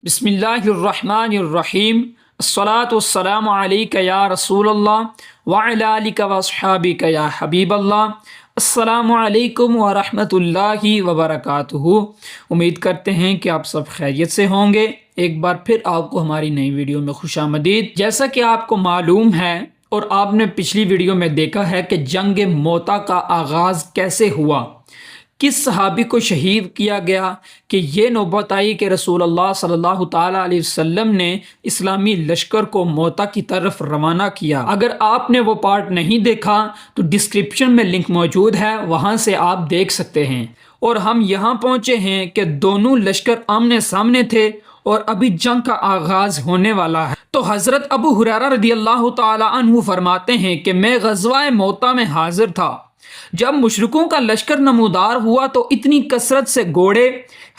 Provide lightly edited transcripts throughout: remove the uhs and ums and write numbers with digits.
بسم اللہ الرحمن الرحیم الصلاۃ والسلام علیک یا رسول اللہ وعلی آلک واصحابک یا حبیب اللہ۔ السلام علیکم ورحمۃ اللہ وبرکاتہ۔ امید کرتے ہیں کہ آپ سب خیریت سے ہوں گے۔ ایک بار پھر آپ کو ہماری نئی ویڈیو میں خوش آمدید۔ جیسا کہ آپ کو معلوم ہے اور آپ نے پچھلی ویڈیو میں دیکھا ہے کہ جنگ موتا کا آغاز کیسے ہوا، کس صحابی کو شہید کیا گیا، کہ یہ نوبت آئی کہ رسول اللہ صلی اللہ تعالیٰ علیہ وسلم نے اسلامی لشکر کو موتا کی طرف روانہ کیا۔ اگر آپ نے وہ پارٹ نہیں دیکھا تو ڈسکرپشن میں لنک موجود ہے، وہاں سے آپ دیکھ سکتے ہیں۔ اور ہم یہاں پہنچے ہیں کہ دونوں لشکر آمنے سامنے تھے اور ابھی جنگ کا آغاز ہونے والا ہے۔ تو حضرت ابو ہریرہ رضی اللہ تعالیٰ عنہ فرماتے ہیں کہ میں غزوہ موتا میں حاضر تھا۔ جب مشرکوں کا لشکر نمودار ہوا تو اتنی کثرت سے گھوڑے،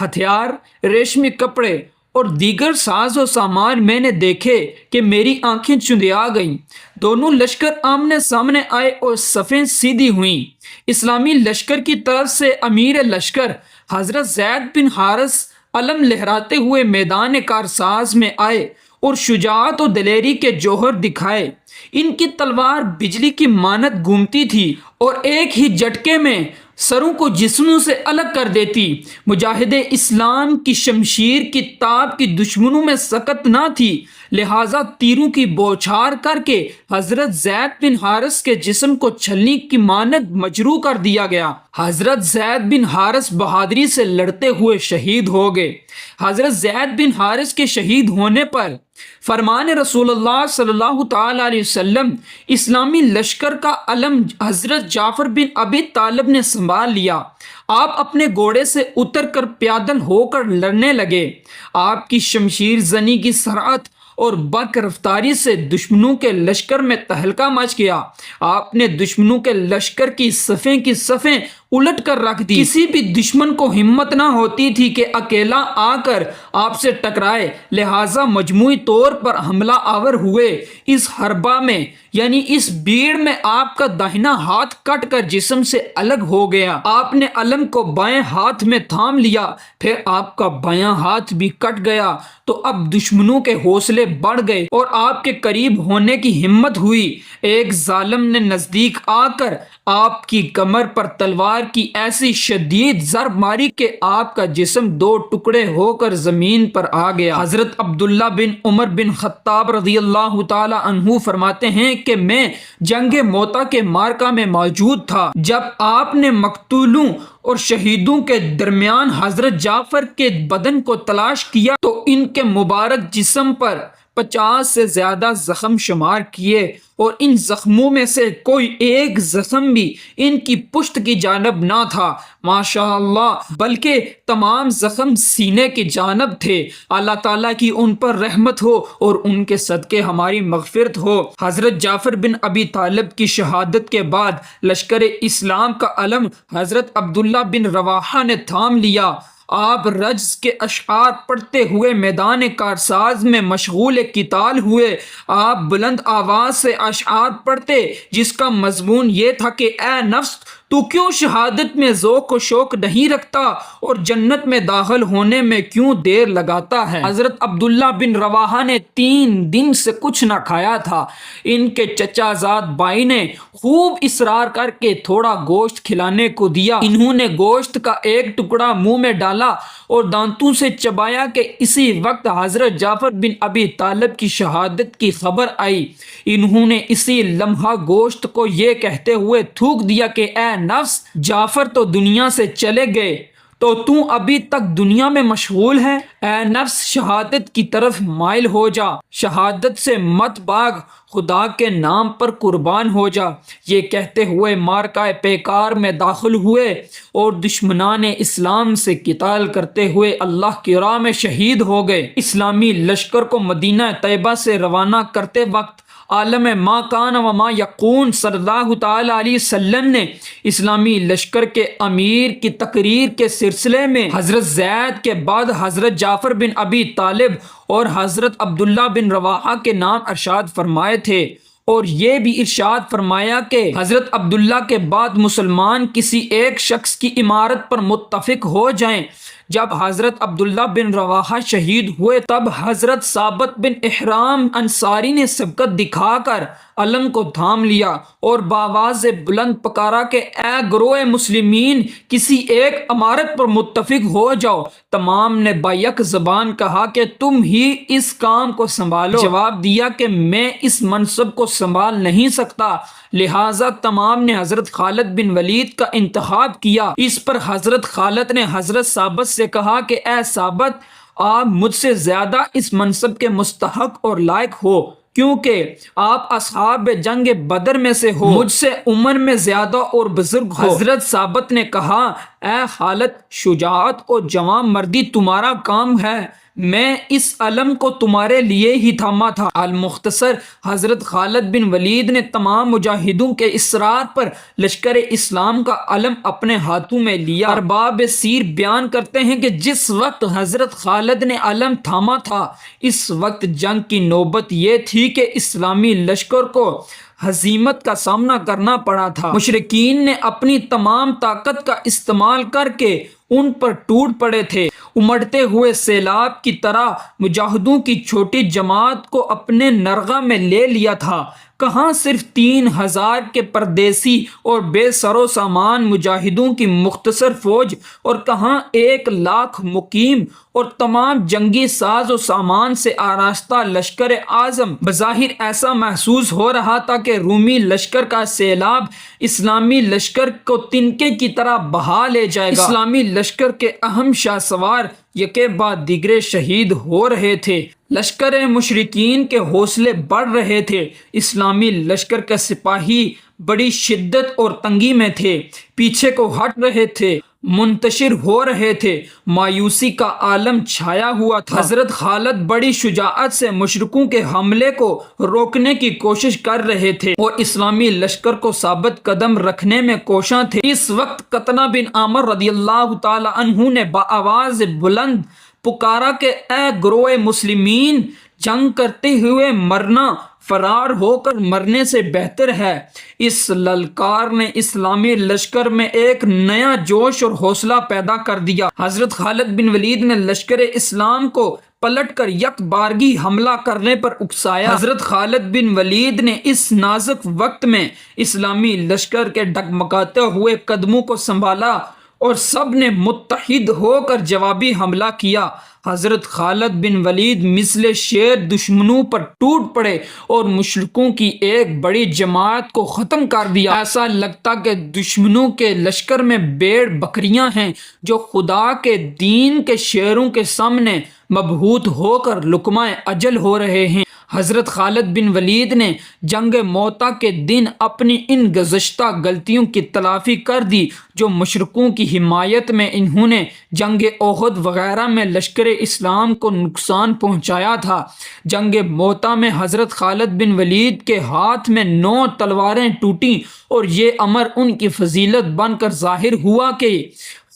ہتھیار، ریشمی کپڑے اور دیگر ساز و سامان میں نے دیکھے کہ میری آنکھیں چندیا گئیں۔ دونوں لشکر آمنے سامنے آئے اور صفیں سیدھی ہوئیں۔ اسلامی لشکر کی طرف سے امیر لشکر حضرت زید بن حارث علم لہراتے ہوئے میدان کارساز میں آئے اور شجاعت و دلیری کے جوہر دکھائے۔ ان کی تلوار بجلی کی مانند گھومتی تھی اور ایک ہی جھٹکے میں سروں کو جسموں سے الگ کر دیتی۔ مجاہد اسلام کی شمشیر کی تاب کی دشمنوں میں سکت نہ تھی، لہٰذا تیروں کی بوچھار کر کے حضرت زید بن حارث کے جسم کو چھلنی کی مانند مجروح کر دیا گیا۔ حضرت زید بن حارث بہادری سے لڑتے ہوئے شہید ہو گئے۔ حضرت زید بن حارث کے شہید ہونے پر فرمان رسول اللہ صلی اللہ تعالیٰ علیہ وسلم اسلامی لشکر کا علم حضرت جعفر بن ابی طالب نے سنبھال لیا۔ آپ اپنے گھوڑے سے اتر کر پیادل ہو کر لڑنے لگے۔ آپ کی شمشیر زنی کی سرعت اور برق رفتاری سے دشمنوں کے لشکر میں تہلکہ مچ گیا۔ آپ نے دشمنوں کے لشکر کی صفیں الٹ کر رکھ دی۔ کسی بھی دشمن کو ہمت نہ ہوتی تھی کہ اکیلا آ کر آپ سے ٹکرائے، لہٰذا مجموعی طور پر حملہ آور ہوئے۔ اس حربہ میں یعنی اس بھیڑ میں آپ کا داہنا ہاتھ کٹ کر جسم سے الگ ہو گیا۔ آپ نے علم کو بائیں ہاتھ میں تھام لیا، پھر آپ کا بایاں ہاتھ بھی کٹ گیا۔ تو اب دشمنوں کے حوصلے بڑھ گئے اور آپ کے قریب ہونے کی ہمت ہوئی۔ ایک ظالم نے نزدیک آ کر آپ کی کمر پر تلوار کی ایسی شدید ضرب ماری کہ آپ کا جسم دو ٹکڑے ہو کر زمین پر آ گیا۔ حضرت عبداللہ بن عمر بن خطاب رضی اللہ تعالی عنہ فرماتے ہیں کہ میں جنگ موتا کے معرکہ میں موجود تھا۔ جب آپ نے مقتولوں اور شہیدوں کے درمیان حضرت جعفر کے بدن کو تلاش کیا تو ان کے مبارک جسم پر 50 سے زیادہ زخم شمار کیے، اور ان زخموں میں سے کوئی ایک زخم بھی ان کی پشت کی جانب نہ تھا، ماشاء اللہ، بلکہ تمام زخم سینے کی جانب تھے۔ اللہ تعالیٰ کی ان پر رحمت ہو اور ان کے صدقے ہماری مغفرت ہو۔ حضرت جعفر بن ابی طالب کی شہادت کے بعد لشکر اسلام کا علم حضرت عبداللہ بن رواحہ نے تھام لیا۔ آپ رجز کے اشعار پڑھتے ہوئے میدان کارساز میں مشغول قتال ہوئے۔ آپ بلند آواز سے اشعار پڑھتے جس کا مضمون یہ تھا کہ اے نفس، تو کیوں شہادت میں ذوق و شوق نہیں رکھتا اور جنت میں داخل ہونے میں کیوں دیر لگاتا ہے؟ حضرت عبداللہ بن رواحہ نے 3 دن سے کچھ نہ کھایا تھا۔ ان کے چچا زاد بھائی نے خوب اصرار کر کے تھوڑا گوشت کھلانے کو دیا۔ انہوں نے گوشت کا ایک ٹکڑا منہ میں ڈالا اور دانتوں سے چبایا کہ اسی وقت حضرت جعفر بن ابی طالب کی شہادت کی خبر آئی۔ انہوں نے اسی لمحہ گوشت کو یہ کہتے ہوئے تھوک دیا کہ اے نفس، جعفر تو دنیا سے چلے گئے تو ابھی تک دنیا میں مشغول ہے۔ اے نفس، شہادت کی طرف مائل ہو جا، شہادت سے مت بھاگ، خدا کے نام پر قربان ہو جا۔ یہ کہتے ہوئے معرکہ پیکار میں داخل ہوئے اور دشمنان اسلام سے قتال کرتے ہوئے اللہ کی راہ میں شہید ہو گئے۔ اسلامی لشکر کو مدینہ طیبہ سے روانہ کرتے وقت عالم ما کان و ما یکون صلی اللہ تعالی علیہ وسلم نے اسلامی لشکر کے امیر کی تقریر کے سلسلے میں حضرت زید کے بعد حضرت جعفر بن ابی طالب اور حضرت عبداللہ بن رواحہ کے نام ارشاد فرمائے تھے، اور یہ بھی ارشاد فرمایا کہ حضرت عبداللہ کے بعد مسلمان کسی ایک شخص کی امارت پر متفق ہو جائیں جب حضرت عبداللہ بن رواحہ شہید ہوئے تب حضرت ثابت بن احرام انصاری نے سبقت دکھا کر علم کو تھام لیا اور بآواز بلند پکارا کہ اے گروہ مسلمین، کسی ایک امارت پر متفق ہو جاؤ۔ تمام نے بیک زبان کہا کہ تم ہی اس کام کو سنبھالو۔ جواب دیا کہ میں اس منصب کو سنبھال نہیں سکتا، لہٰذا تمام نے حضرت خالد بن ولید کا انتخاب کیا۔ اس پر حضرت خالد نے حضرت ثابت سے کہا کہ اے ثابت، آپ مجھ سے زیادہ اس منصب کے مستحق اور لائق ہو، کیونکہ آپ اصحاب جنگ بدر میں سے ہو، مجھ سے عمر میں زیادہ اور بزرگ ہو۔ حضرت ثابت نے کہا اے خالد، شجاعت اور جوان مردی تمہارا کام ہے، میں اس علم کو تمہارے لیے ہی تھاما تھا۔ المختصر، حضرت خالد بن ولید نے تمام مجاہدوں کے اصرار پر لشکر اسلام کا علم اپنے ہاتھوں میں لیا۔ ارباب سیر بیان کرتے ہیں کہ جس وقت حضرت خالد نے علم تھاما تھا، اس وقت جنگ کی نوبت یہ تھی کہ اسلامی لشکر کو ہزیمت کا سامنا کرنا پڑا تھا۔ مشرکین نے اپنی تمام طاقت کا استعمال کر کے ان پر ٹوٹ پڑے تھے۔ امڑتے ہوئے سیلاب کی طرح مجاہدوں کی چھوٹی جماعت کو اپنے نرغہ میں لے لیا تھا۔ کہاں صرف 3000 کے پردیسی اور بے سر و سامان مجاہدوں کی مختصر فوج، اور کہاں 1,00,000 مقیم اور تمام جنگی ساز و سامان سے آراستہ لشکر اعظم۔ بظاہر ایسا محسوس ہو رہا تھا کہ رومی لشکر کا سیلاب اسلامی لشکر کو تنکے کی طرح بہا لے جائے گا۔ اسلامی لشکر کے اہم شاہ سوار یکے بعد دیگرے شہید ہو رہے تھے۔ لشکر مشرکین کے حوصلے بڑھ رہے تھے۔ اسلامی لشکر کے سپاہی بڑی شدت اور تنگی میں تھے، پیچھے کو ہٹ رہے تھے، منتشر ہو رہے تھے، مایوسی کا عالم چھایا ہوا تھا۔ حضرت خالد بڑی شجاعت سے مشرکوں کے حملے کو روکنے کی کوشش کر رہے تھے اور اسلامی لشکر کو ثابت قدم رکھنے میں کوشاں تھے۔ اس وقت قطنہ بن عامر رضی اللہ تعالی عنہ نے بآواز بلند پکارا کہ اے گروہ مسلمین، جنگ کرتے ہوئے مرنا فرار ہو کر مرنے سے بہتر ہے۔ اس للکار نے اسلامی لشکر میں ایک نیا جوش اور حوصلہ پیدا کر دیا۔ حضرت خالد بن ولید نے لشکر اسلام کو پلٹ کر یک بارگی حملہ کرنے پر اکسایا۔ حضرت خالد بن ولید نے اس نازک وقت میں اسلامی لشکر کے ڈگمگاتے ہوئے قدموں کو سنبھالا اور سب نے متحد ہو کر جوابی حملہ کیا۔ حضرت خالد بن ولید مثل شیر دشمنوں پر ٹوٹ پڑے اور مشرکوں کی ایک بڑی جماعت کو ختم کر دیا۔ ایسا لگتا کہ دشمنوں کے لشکر میں بھیڑ بکریاں ہیں جو خدا کے دین کے شیروں کے سامنے مبہوت ہو کر لقمہ اجل ہو رہے ہیں۔ حضرت خالد بن ولید نے جنگ موتا کے دن اپنی ان گزشتہ غلطیوں کی تلافی کر دی جو مشرکوں کی حمایت میں انہوں نے جنگ احد وغیرہ میں لشکر اسلام کو نقصان پہنچایا تھا۔ جنگ موتا میں حضرت خالد بن ولید کے ہاتھ میں 9 تلواریں ٹوٹیں اور یہ امر ان کی فضیلت بن کر ظاہر ہوا کہ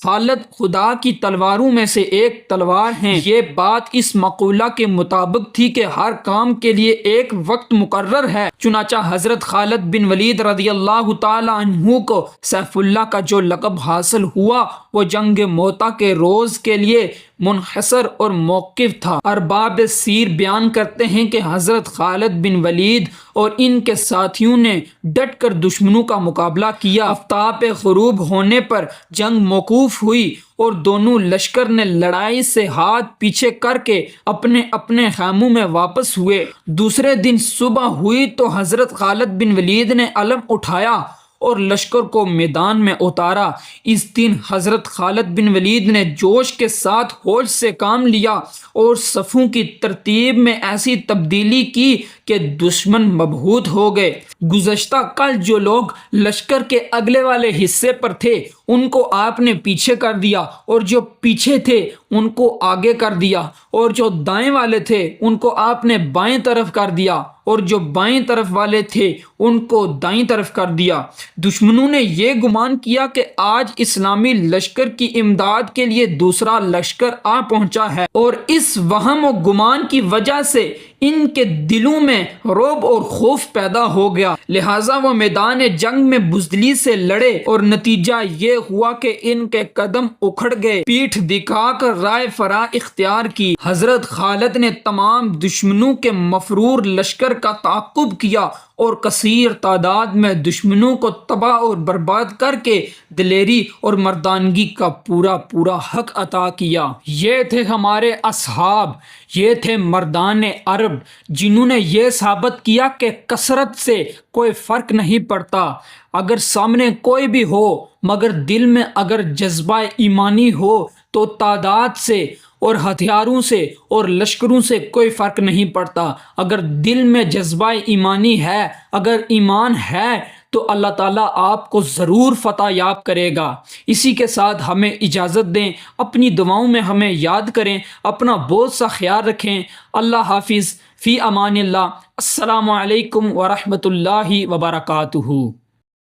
خالد خدا کی تلواروں میں سے ایک تلوار ہیں۔ یہ بات اس مقولہ کے مطابق تھی کہ ہر کام کے لیے ایک وقت مقرر ہے۔ چنانچہ حضرت خالد بن ولید رضی اللہ تعالی عنہ کو سیف اللہ کا جو لقب حاصل ہوا وہ جنگ موتا کے روز کے لیے منحصر اور موقف تھا۔ ارباب سیر بیان کرتے ہیں کہ حضرت خالد بن ولید اور ان کے ساتھیوں نے ڈٹ کر دشمنوں کا مقابلہ کیا۔ آفتاب غروب ہونے پر جنگ موقوف ہوئی اور دونوں لشکر نے لڑائی سے ہاتھ پیچھے کر کے اپنے اپنے خیموں میں واپس ہوئے۔ دوسرے دن صبح ہوئی تو حضرت خالد بن ولید نے علم اٹھایا اور لشکر کو میدان میں اتارا۔ اس دن حضرت خالد بن ولید نے جوش کے ساتھ ہوش سے کام لیا اور صفوں کی ترتیب میں ایسی تبدیلی کی کہ دشمن مبہوت ہو گئے۔ گزشتہ کل جو لوگ لشکر کے اگلے والے حصے پر تھے ان کو آپ نے پیچھے کر دیا، اور جو پیچھے تھے ان کو آگے کر دیا، اور جو دائیں والے تھے ان کو آپ نے بائیں طرف کر دیا، اور جو بائیں طرف والے تھے ان کو دائیں طرف کر دیا۔ دشمنوں نے یہ گمان کیا کہ آج اسلامی لشکر کی امداد کے لیے دوسرا لشکر آ پہنچا ہے، اور اس وہم و گمان کی وجہ سے ان کے دلوں میں رعب اور خوف پیدا ہو گیا، لہٰذا وہ میدان جنگ میں بزدلی سے لڑے اور نتیجہ یہ ہوا کہ ان کے قدم اکھڑ گئے، پیٹھ دکھا کر رائے فرا اختیار کی۔ حضرت خالد نے تمام دشمنوں کے مفرور لشکر کا تعاقب کیا اور کثیر تعداد میں دشمنوں کو تباہ اور برباد کر کے دلیری اور مردانگی کا پورا حق عطا کیا۔ یہ تھے ہمارے اصحاب، یہ تھے مردان عرب، جنہوں نے یہ ثابت کیا کہ کثرت سے کوئی فرق نہیں پڑتا، اگر سامنے کوئی بھی ہو مگر دل میں اگر جذبہ ایمانی ہو تو تعداد سے اور ہتھیاروں سے اور لشکروں سے کوئی فرق نہیں پڑتا۔ اگر دل میں جذبہ ایمانی ہے، اگر ایمان ہے تو اللہ تعالیٰ آپ کو ضرور فتح یاب کرے گا۔ اسی کے ساتھ ہمیں اجازت دیں، اپنی دعاؤں میں ہمیں یاد کریں، اپنا بہت سا خیال رکھیں۔ اللہ حافظ، فی امان اللہ، السلام علیکم ورحمۃ اللہ وبرکاتہ۔